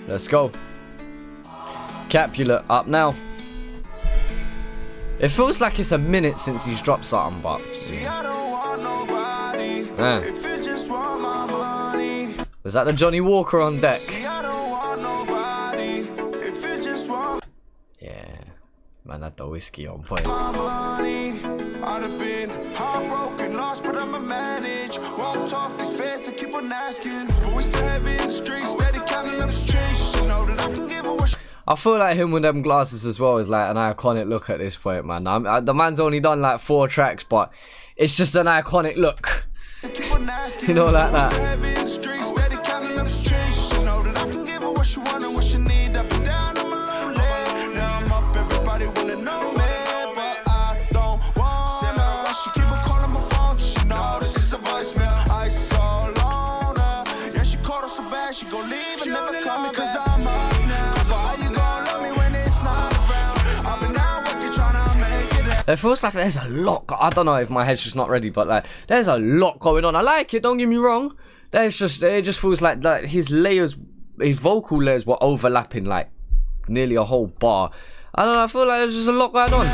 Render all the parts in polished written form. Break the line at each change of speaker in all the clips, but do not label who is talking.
Let's go. Capulet up now. It feels like it's a minute since he's dropped something, but is that the Johnny Walker on deck? Yeah, man, that the whiskey on point. I'd have been heartbroken, lost, but I'ma manage. Won't talk these fans to keep on asking, but we still have in the streets, steady counting up the streets. You know that I can give away. I feel like him with them glasses as well is like an iconic look at this point, man. The man's only done like 4 tracks, but it's just an iconic look. You know, like that. She gon' leave and never call me cause I'm up now. Cause why you gon' love me when it's not around? I've been out working trying to make it out. It feels like there's a lot. I don't know if my head's just not ready, but like there's a lot going on. I like it, don't get me wrong. It just feels like his layers, his vocal layers were overlapping like nearly a whole bar. I don't know, I feel like there's just a lot going on.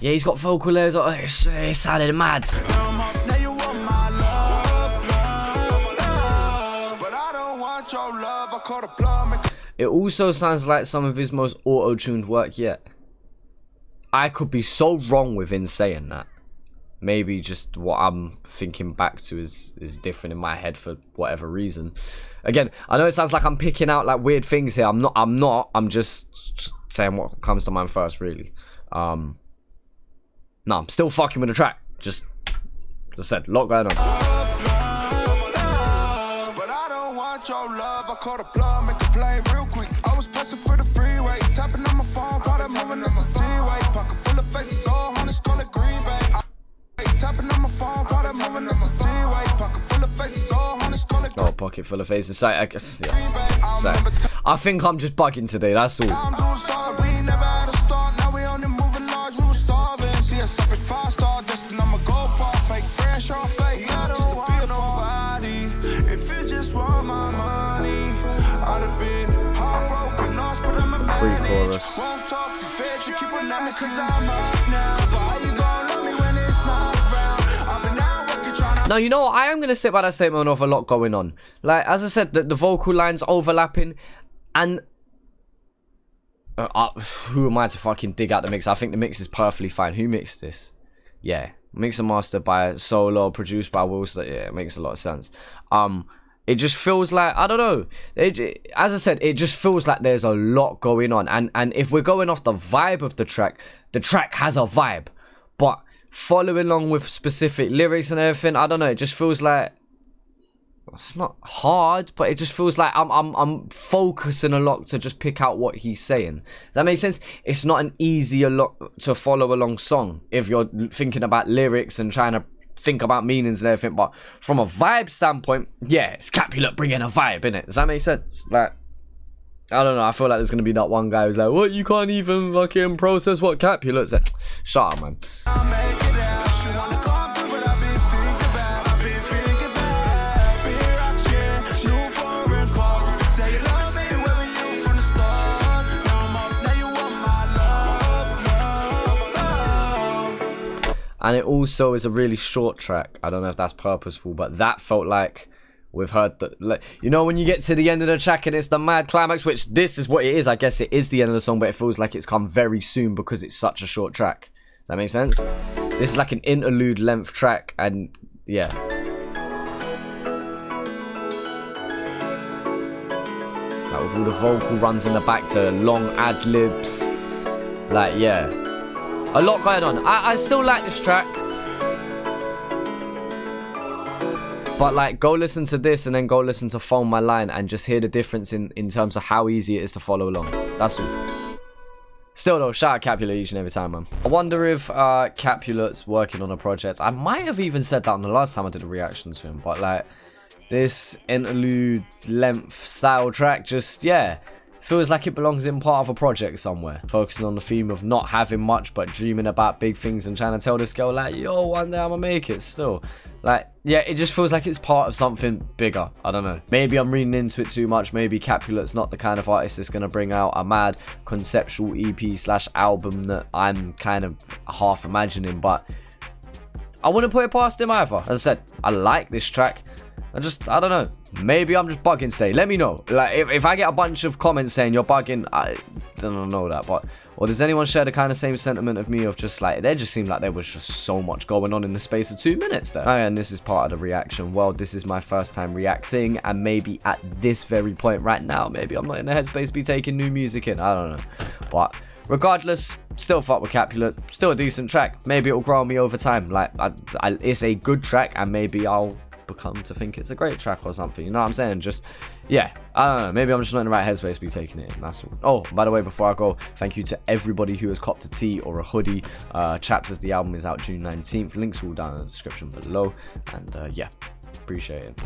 Yeah, he's got vocal layers. Oh, it sounded mad. It also sounds like some of his most auto-tuned work yet. I could be so wrong within saying that. Maybe just what I'm thinking back to is different in my head for whatever reason. Again, I know it sounds like I'm picking out like weird things here. I'm not. I'm just saying what comes to mind first, really. No, I'm still fucking with the track. Just as I said, a lot going on. But I don't want your love. I caught a plug, make a play real quick. I was passing for the freeway, tapping on my phone, caught moving, that's a T-way. Pocket full of faces, all on this color green bay. Tapping on my phone, caught moving, that's a T-way. Pocket full of faces, all on this color green. Oh, pocket full of faces. Sorry, I guess, yeah. Sorry. I think I'm just bugging today, that's all. Up at 5-star destined, I'ma go far, fake fresh or fake. I don't want nobody. If you just want my money, I'd have been heartbroken, lost, but I'm a man. Pre-chorus. Won't talk to feds, you keep on at me cause I'm up now. Cause why you gon' love me when it's not around? I've been out working trying to. No, you know what? I am gonna sit by that statement of a lot going on. Like, as I said, the vocal lines overlapping, and who am I to fucking dig out the mix? I think the mix is perfectly fine. Who mixed this? Yeah, mix and master by Solo, produced by Wilson. Yeah, it makes a lot of sense. It just feels like, I don't know. As I said, it just feels like there's a lot going on. And if we're going off the vibe of the track has a vibe. But following along with specific lyrics and everything, I don't know. It just feels like it's not hard, but it just feels like I'm focusing a lot to just pick out what he's saying. Does that make sense? It's not an easy a lot to follow along song if you're thinking about lyrics and trying to think about meanings and everything. But from a vibe standpoint, yeah, it's Capulet bringing a vibe, innit? Does that make sense? Like, I don't know. I feel like there's gonna be that one guy who's like, "What? You can't even fucking process what Capulet said." Shut up, man. And it also is a really short track. I don't know if that's purposeful, but that felt like we've heard that. Like, you know, when you get to the end of the track and it's the mad climax, which this is what it is. I guess it is the end of the song, but it feels like it's come very soon because it's such a short track. Does that make sense? This is like an interlude length track, and yeah. Like with all the vocal runs in the back, the long ad libs. Like, yeah. A lot going on. I still like this track. But like, go listen to this and then go listen to Phone My Line and just hear the difference in terms of how easy it is to follow along. That's all. Still though, shout out Capulet each and every time, man. I wonder if Capulet's working on a project. I might have even said that on the last time I did a reaction to him. But like, this interlude length style track just, yeah. Feels like it belongs in part of a project somewhere, focusing on the theme of not having much but dreaming about big things and trying to tell this girl like, yo, one day I'ma make it still. Like, yeah, it just feels like it's part of something bigger. I don't know. Maybe I'm reading into it too much. Maybe Kapulet's not the kind of artist that's going to bring out a mad conceptual EP/album that I'm kind of half imagining, but I wouldn't put it past him either. As I said, I like this track. I don't know. Maybe I'm just bugging today. Let me know. Like, if I get a bunch of comments saying you're bugging, I don't know that. But, or does anyone share the kind of same sentiment of me of just like, there just seemed like there was just so much going on in the space of 2 minutes there. And this is part of the reaction. Well, this is my first time reacting, and maybe at this very point right now, maybe I'm not in the headspace to be taking new music in. I don't know. But regardless, still fuck with Kapulet. Still a decent track. Maybe it'll grow on me over time. Like, it's a good track, and maybe I'll become to think it's a great track or something. You know what I'm saying? Just, yeah, I don't know. Maybe I'm just not in the right headspace to be taking it in. That's all. Oh, by the way, before I go, thank you to everybody who has copped a tee or a hoodie. Chapters, the album is out June 19th. Links all down in the description below. And yeah, appreciate it.